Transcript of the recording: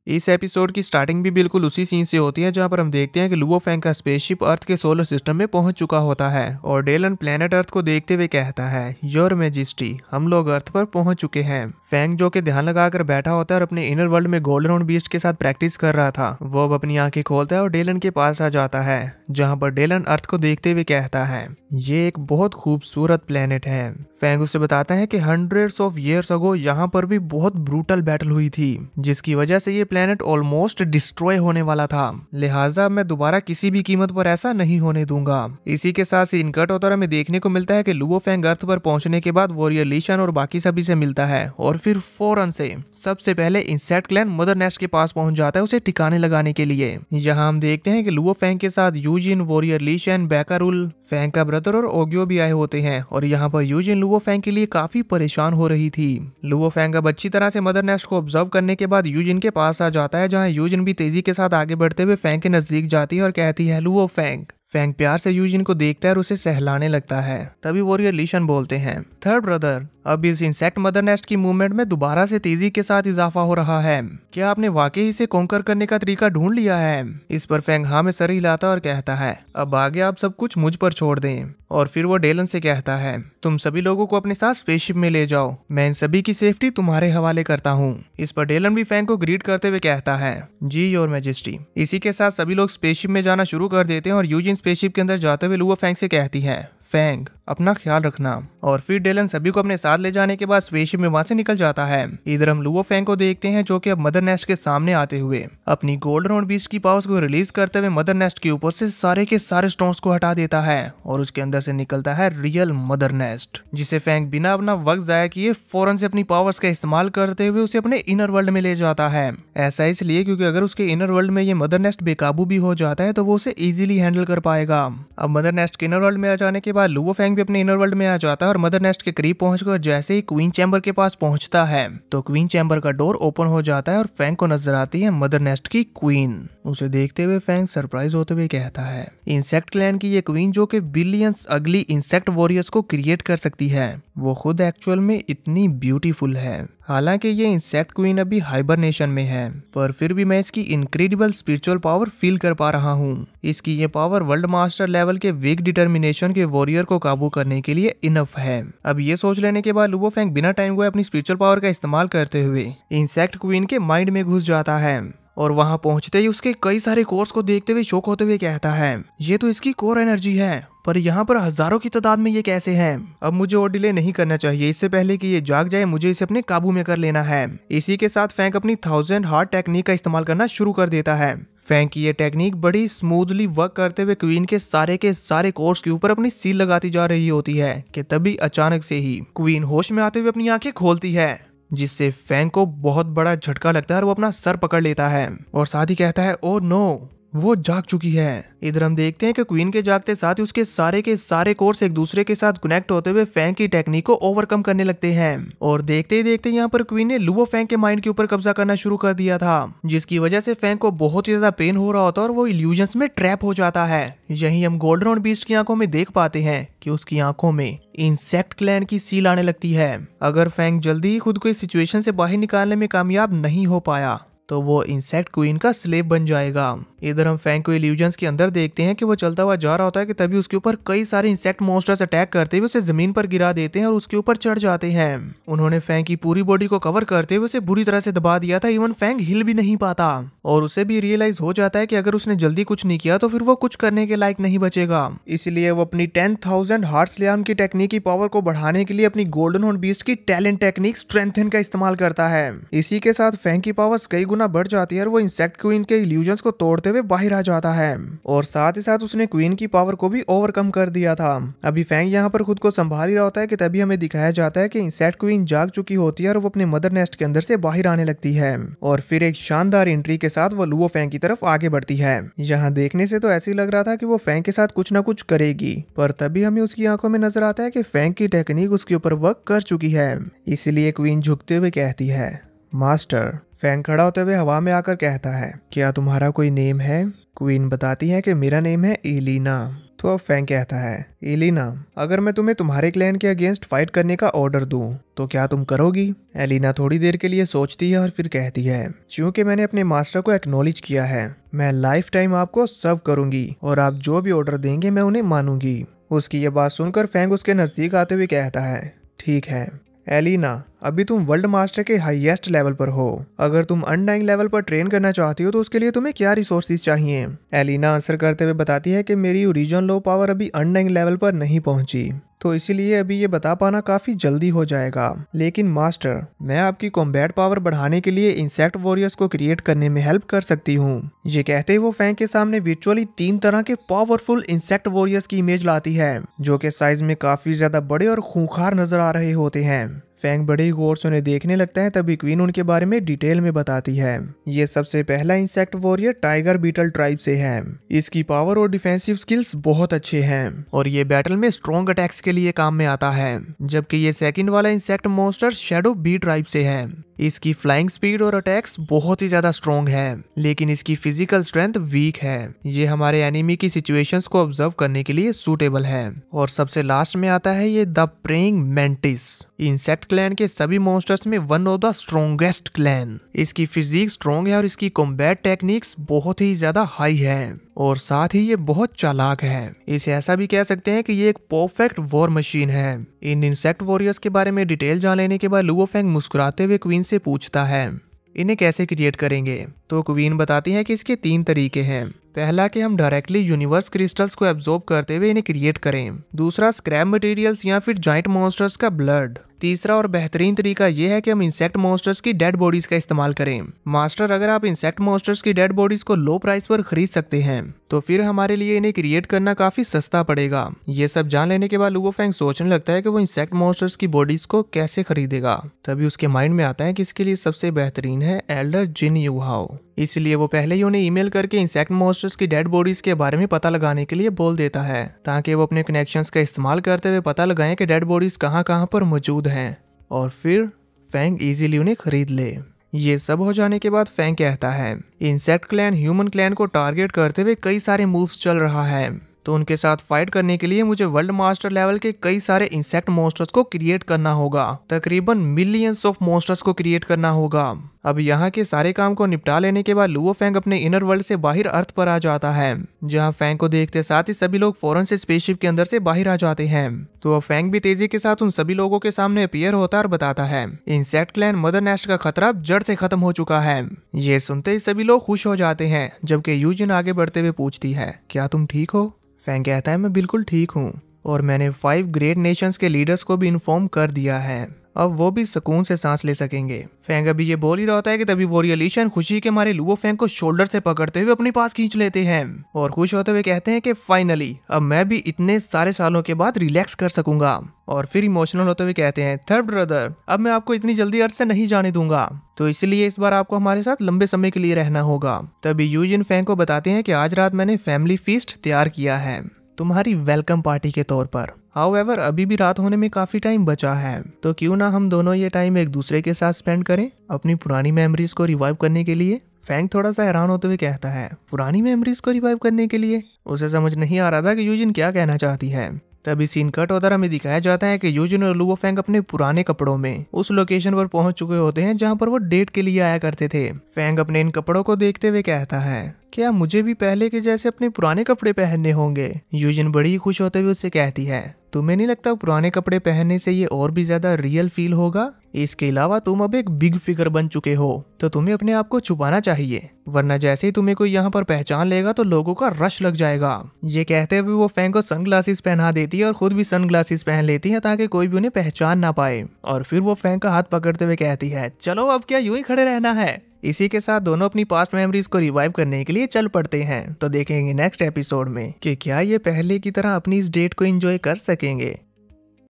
इस एपिसोड की स्टार्टिंग भी बिल्कुल उसी सीन से होती है जहां पर हम देखते हैं कि लुओ फैंग का स्पेसशिप अर्थ के सोलर सिस्टम में पहुंच चुका होता है और डेलन प्लेनेट अर्थ को देखते हुए कहता है, योर मैजेस्टी, हम लोग अर्थ पर पहुंच चुके हैं। फैंग जो कि ध्यान लगाकर बैठा होता है और अपने इनर वर्ल्ड में गोल्डन बीस्ट के साथ प्रैक्टिस कर रहा था, वो अब अपनी आंखें खोलता है और डेलन के पास आ जाता है, जहां पर डेलन अर्थ को देखते हुए कहता है, ये एक बहुत खूबसूरत प्लेनेट है। फैंग उससे बताता है कि हंड्रेड्स ऑफ ईयर्स अगो यहाँ पर भी बहुत ब्रूटल बैटल हुई थी, जिसकी वजह से ये प्लेनेट ऑलमोस्ट डिस्ट्रॉय होने वाला था, लिहाजा मैं दोबारा किसी भी कीमत पर ऐसा नहीं होने दूंगा। इसी के साथ सीन कट होता है, हमें देखने को मिलता है कि लुओ फैंग अर्थ पर पहुंचने के बाद वॉरियर ली शन और बाकी सभी से मिलता है और फिर फौरन से सबसे पहले इंसेक्ट क्लैन मदर नेस्ट के पास पहुंच जाता है उसे ठिकाने लगाने के लिए। यहाँ हम देखते हैं कि लुओ फैंग के साथ यूजिन, वॉरियर ली शन, बैकारुल, फैंग का ब्रदर और ओग्यो भी आए होते हैं और यहाँ पर यूजिन लुओ फैंग के लिए काफी परेशान हो रही थी। लुओ फैंग अब अच्छी तरह से मदर नेस्ट को ऑब्जर्व करने के बाद यूजिन के पास आ जाता है, जहाँ यूजिन भी तेजी के साथ आगे बढ़ते हुए फैंग के नजदीक जाती है और कहती है, लुओ फैंग। फैंग प्यार से यूजिन को देखता है और उसे सहलाने लगता है। तभी वॉरियर ली शन बोलते हैं, थर्ड ब्रदर, अब इस इंसेक्ट मदर नेस्ट की मूवमेंट में दोबारा से तेजी के साथ इजाफा हो रहा है, क्या आपने वाकई इसे कॉन्कर करने का तरीका ढूंढ लिया है? इस पर फैंग हाँ में सर हिलाता और कहता है, अब आगे आप सब कुछ मुझ पर छोड़ दें। और फिर वो डेलन से कहता है, तुम सभी लोगों को अपने साथ स्पेसशिप में ले जाओ, मैं इन सभी की सेफ्टी तुम्हारे हवाले करता हूँ। इस पर डेलन भी फैंग को ग्रीट करते हुए कहता है, जी योर मैजेस्टी। इसी के साथ सभी लोग स्पेसशिप में जाना शुरू कर देते हैं और यूजिन स्पेसशिप के अंदर जाते हुए लुओ फैंग से कहती है, फैंग अपना ख्याल रखना। और फिर डेलन सभी को अपने साथ ले जाने के बाद स्पेसशिप में वहां से निकल जाता है। इधर हम लुओ फैंग को देखते हैं जो कि अब मदर नेस्ट के सामने आते हुए अपनी गोल्डन बीस्ट की पावर्स को रिलीज करते हुए मदर नेस्ट के ऊपर से सारे के सारे स्टोन्स को हटा देता है और उसके अंदर से निकलता है रियल मदर नेस्ट, जिसे फैंग बिना अपना वक्त जाया किए फौरन से अपनी पावर्स का इस्तेमाल करते हुए उसे अपने इनर वर्ल्ड में ले जाता है। ऐसा इसलिए क्योंकि अगर उसके इनर वर्ल्ड में ये मदर नेस्ट बेकाबू भी हो जाता है तो वो उसे इजीली हैंडल कर पाएगा। अब मदर नेस्ट के इनर वर्ल्ड में आ जाने के बाद लुओ फैंग भी अपने इनर वर्ल्ड में आ जाता है और मदर नेस्ट के करीब पहुंचकर जैसे ही क्वीन चैम्बर के पास पहुंचता है तो क्वीन चैम्बर का डोर ओपन हो जाता है और फैंग को नजर आती है मदर नेस्ट की क्वीन। उसे देखते हुए फैंग सरप्राइज होते हुए कहता है, इंसेक्ट क्लैन की ये क्वीन जो कि बिलियंस अगली इंसेक्ट वॉरियर्स को क्रिएट कर सकती है, वो खुद एक्चुअल में इतनी ब्यूटीफुल है। हालांकि ये इंसेक्ट क्वीन अभी हाइबरनेशन में है, पर फिर भी मैं इसकी इनक्रेडिबल स्पिरिचुअल पावर फील कर पा रहा हूँ। इसकी ये पावर वर्ल्ड मास्टर लेवल के वीक डिटर्मिनेशन के वॉरियर को काबू करने के लिए इनफ है। अब ये सोच लेने के बाद लुओ फैंग बिना टाइम हुए अपनी स्पिरिचुअल पावर का इस्तेमाल करते हुए इंसेक्ट क्वीन के माइंड में घुस जाता है और वहां पहुंचते ही उसके कई सारे कोर्स को देखते हुए शॉक होते हुए कहता है, ये तो इसकी कोर एनर्जी है, पर यहाँ पर हजारों की तादाद में ये कैसे है? अब मुझे और डिले नहीं करना चाहिए, इससे पहले कि ये जाग जाए मुझे इसे अपने काबू में कर लेना है। इसी के साथ फैंग अपनी 1000 हार्ट टेक्निक का इस्तेमाल करना शुरू कर देता है। फैंग की ये टेक्निक बड़ी स्मूथली वर्क करते हुए क्वीन के सारे कोर्स के ऊपर अपनी सील लगाती जा रही होती है कि तभी अचानक से ही क्वीन होश में आते हुए अपनी आंखें खोलती है, जिससे फैंग को बहुत बड़ा झटका लगता है और वो अपना सर पकड़ लेता है और साथ ही कहता है, ओ नो, वो जाग चुकी है। इधर हम देखते हैं कि क्वीन के जागते साथ ही उसके सारे कोर्स एक दूसरे के साथ कनेक्ट होते हुए फैंग की टेक्निक को ओवरकम करने लगते हैं और देखते ही देखते यहाँ पर क्वीन ने लुओ फैंग के माइंड के ऊपर कब्जा करना शुरू कर दिया था, जिसकी वजह से फैंग को बहुत ही ज्यादा पेन हो रहा होता है और वो इल्यूजन्स में ट्रैप हो जाता है। यही हम गोल्डन बीस्ट की आंखों में देख पाते हैं कि उसकी आंखों में इंसेक्ट क्लैन की सील आने लगती है। अगर फैंग जल्दी ही खुद को इस सिचुएशन से बाहर निकालने में कामयाब नहीं हो पाया तो वो इंसेक्ट क्वीन का स्लेव बन जाएगा। इधर हम फैंग को इल्यूजन्स के अंदर देखते हैं कि वो चलता हुआ जा रहा होता है कि तभी उसके ऊपर कई सारे इंसेक्ट मॉन्स्टर्स अटैक करते हुए उसे जमीन पर गिरा देते हैं और उसके ऊपर चढ़ जाते हैं। उन्होंने फैंग की पूरी बॉडी को कवर करते हुए उसे बुरी तरह से दबा दिया था, इवन फैंग हिल भी नहीं पाता और उसे भी रियलाइज हो जाता है कि अगर उसने जल्दी कुछ नहीं किया तो फिर वो कुछ करने के लायक नहीं बचेगा। इसलिए वो अपनी 10,000 हार्ट्स लियाम की टेक्निक की पावर को बढ़ाने के लिए अपनी गोल्डन हॉर्न बीस्ट की टैलेंट टेक्निक स्ट्रेंथन का इस्तेमाल करता है। इसी के साथ फैंग की पावर्स कई गुना बढ़ जाती है और वो इंसेक्ट क्वीन के इल्यूजन्स को तोड़ते हुए बाहर आ जाता है और साथ ही साथ उसने क्वीन की पावर को भी ओवरकम कर दिया था। अभी फैंग यहाँ पर खुद को संभाल ही रहा होता है कि तभी हमें दिखाया जाता है कि इंसेक्ट क्वीन जाग चुकी होती है और वो अपने मदर नेस्ट के अंदर से बाहर आने लगती है और फिर एक शानदार एंट्री के साथ वो लुओ फैंग की तरफ आगे बढ़ती है। यहाँ देखने से तो ऐसे ही लग रहा था कि वो फैंग के साथ कुछ ना कुछ करेगी, पर तभी हमें उसकी आंखों में नजर आता है कि फैंग की टेक्निक उसके ऊपर वर्क कर चुकी है। इसलिए क्वीन झुकते हुए कहती है, मास्टर। फैंग खड़ा होते हुए हवा में आकर कहता है, क्या तुम्हारा कोई नेम है? क्वीन बताती है कि मेरा नेम है एलिना। तो अब फैंग कहता है, एलिना, अगर मैं तुम्हें तुम्हारे क्लैन के अगेंस्ट फाइट करने का ऑर्डर दूं तो क्या तुम करोगी? एलिना थोड़ी देर के लिए सोचती है और फिर कहती है, क्योंकि मैंने अपने मास्टर को एक्नॉलेज किया है, मैं लाइफ टाइम आपको सर्व करूंगी और आप जो भी ऑर्डर देंगे मैं उन्हें मानूंगी। उसकी ये बात सुनकर फैंग उसके नजदीक आते हुए कहता है, ठीक है एलिना, अभी तुम वर्ल्ड मास्टर के हाईएस्ट लेवल पर हो। अगर तुम अनडाइंग लेवल पर ट्रेन करना चाहती हो तो उसके लिए तुम्हें क्या रिसोर्सेज चाहिए? एलिना आंसर करते हुए बताती है कि मेरी ओरिजिनल लो पावर अभी अनडाइंग लेवल पर नहीं पहुंची, तो इसीलिए अभी ये बता पाना काफी जल्दी हो जाएगा। लेकिन मास्टर, मैं आपकी कॉम्बैट पावर बढ़ाने के लिए इंसेक्ट वॉरियर्स को क्रिएट करने में हेल्प कर सकती हूँ। ये कहते ही वो फैंग के सामने विचुअली 3 तरह के पावरफुल इंसेक्ट वॉरियर्स की इमेज लाती है, जो कि साइज में काफी ज्यादा बड़े और खूंखार नजर आ रहे होते हैं। फैंग बड़े ही गौर से उन्हें देखने लगता है, तभी क्वीन उनके बारे में डिटेल में बताती है। ये सबसे पहला insect warrior tiger beetle tribe से है। इसकी पावर और डिफेंसिव स्किल्स बहुत अच्छे हैं और ये बैटल में स्ट्रॉन्ग अटैक्स के लिए काम में आता है। जबकि ये सेकंड वाला insect monster shadow bee tribe से है। इसकी फ्लाइंग स्पीड और अटैक्स बहुत ही ज्यादा स्ट्रॉन्ग है, लेकिन इसकी फिजिकल स्ट्रेंथ वीक है। ये हमारे एनिमी की सिचुएशंस को ऑब्जर्व करने के लिए सूटेबल है। और सबसे लास्ट में आता है ये the praying mantis, insect clan के सभी मॉन्स्टर्स में one of the strongest clan. इसकी फिजिक स्ट्रॉन्ग है और इसकी कॉम्बैट टेक्निक्स बहुत ही ज्यादा हाई है और साथ ही ये बहुत चालाक है। इसे ऐसा भी कह सकते हैं कि ये एक परफेक्ट वॉर मशीन है। इन इंसेक्ट वॉरियर्स के बारे में डिटेल जान लेने के बाद लुओ फेंग मुस्कुराते हुए क्वीन से पूछता है, इन्हें कैसे क्रिएट करेंगे? तो क्वीन बताती है कि इसके 3 तरीके हैं। पहला कि हम डायरेक्टली यूनिवर्स क्रिस्टल्स को एब्जॉर्ब करते हुए इन्हें क्रिएट करें। दूसरा स्क्रैप मटेरियल्स या फिर जाइंट मॉन्स्टर्स का ब्लड। तीसरा और बेहतरीन तरीका यह है कि हम इंसेक्ट मॉन्स्टर्स की डेड बॉडीज का इस्तेमाल करें। मास्टर, अगर आप इंसेक्ट मॉन्स्टर्स की डेड बॉडीज को लो प्राइस पर खरीद सकते हैं तो फिर हमारे लिए इन्हें क्रिएट करना काफी सस्ता पड़ेगा। ये सब जान लेने के बाद लुओ फेंग सोचने लगता है कि वो इंसेक्ट मॉन्स्टर्स की बॉडीज को कैसे खरीदेगा। तभी उसके माइंड में आता है कि इसके लिए सबसे बेहतरीन है एल्डर जिन यूहाओ। इसलिए वो पहले ही उन्हें ईमेल करके इंसेक्ट मॉन्स्टर्स की डेड बॉडीज के बारे में पता लगाने के लिए बोल देता है, ताकि वो अपने कनेक्शंस का इस्तेमाल करते हुए पता लगाएं कि डेड बॉडीज कहाँ कहाँ पर मौजूद हैं और फिर फैंग इजीली उन्हें खरीद ले। ये सब हो जाने के बाद फैंग कहता है, इंसेक्ट क्लैन ह्यूमन क्लैन को टारगेट करते हुए कई सारे मूव्स चल रहा है, तो उनके साथ फाइट करने के लिए मुझे वर्ल्ड मास्टर लेवल के कई सारे इंसेक्ट मॉन्स्टर्स को क्रिएट करना होगा। तकरीबन मिलियंस ऑफ मॉन्स्टर्स को क्रिएट करना होगा। अब यहाँ के सारे काम को निपटा लेने के बाद लुओ फेंग अपने इनर वर्ल्ड से बाहर अर्थ पर आ जाता है, जहाँ फेंग को देखते साथ ही सभी लोग फौरन से स्पेसशिप के अंदर से बाहर आ जाते हैं। तो अब फेंग भी तेजी के साथ उन सभी लोगों के सामने अपीयर होता है और बताता है, इंसेक्ट क्लैन मदर नेस्ट का खतरा जड़ से खत्म हो चुका है। ये सुनते ही सभी लोग खुश हो जाते हैं, जबकि यूजिन आगे बढ़ते हुए पूछती है, क्या तुम ठीक हो? फैंग कहता है, मैं बिल्कुल ठीक हूँ और मैंने 5 ग्रेट नेशंस के लीडर्स को भी इन्फॉर्म कर दिया है, अब वो भी सुकून से सांस ले सकेंगे। फैंग अभी ये बोल ही रहा होता है कि तभी वॉरियर ली शन खुशी के मारे लुओ फेंग को शोल्डर से पकड़ते हुए अपने पास खींच लेते हैं और खुश होते हुए कहते हैं कि फाइनली अब मैं भी इतने सारे सालों के बाद रिलैक्स कर सकूंगा। और फिर इमोशनल होते हुए कहते हैं, थर्ड ब्रदर, अब मैं आपको इतनी जल्दी अर्थ से नहीं जाने दूंगा, तो इसलिए इस बार आपको हमारे साथ लंबे समय के लिए रहना होगा। तभी यूजिन फैंग को बताते हैं कि आज रात मैंने फैमिली फीस्ट तैयार किया है तुम्हारी वेलकम पार्टी के तौर पर। हाउएवर अभी भी रात होने में काफी टाइम बचा है, तो क्यों ना हम दोनों ये टाइम एक दूसरे के साथ स्पेंड करें अपनी पुरानी मेमोरीज को रिवाइव करने के लिए। फैंग थोड़ा सा हैरान होते हुए कहता है, पुरानी मेमोरीज को रिवाइव करने के लिए? उसे समझ नहीं आ रहा था कि यूजिन क्या कहना चाहती है। तभी सीन कट होता हमें दिखाया जाता है कि यूजिन और लुओ फेंग अपने पुराने कपड़ों में उस लोकेशन पर पहुंच चुके होते हैं जहां पर वो डेट के लिए आया करते थे। फैंग अपने इन कपड़ों को देखते हुए कहता है, क्या मुझे भी पहले के जैसे अपने पुराने कपड़े पहनने होंगे? यूजिन बड़ी ही खुश होते हुए उससे कहती है, तुम्हें नहीं लगता पुराने कपड़े पहनने से ये और भी ज्यादा रियल फील होगा? इसके अलावा तुम अब एक बिग फिगर बन चुके हो, तो तुम्हें अपने आप को छुपाना चाहिए, वरना जैसे ही तुम्हें कोई यहाँ पर पहचान लेगा तो लोगों का रश लग जाएगा। ये कहते हुए वो फैंग को सनग्लासेस पहना देती है और खुद भी सनग्लासेस पहन लेती है ताकि कोई भी उन्हें पहचान ना पाए। और फिर वो फैंग का हाथ पकड़ते हुए कहती है, चलो अब क्या यूं ही खड़े रहना है। इसी के साथ दोनों अपनी पास्ट मेमोरीज को रिवाइव करने के लिए चल पड़ते हैं। तो देखेंगे नेक्स्ट एपिसोड में कि क्या ये पहले की तरह अपनी इस डेट को एंजॉय कर सकेंगे।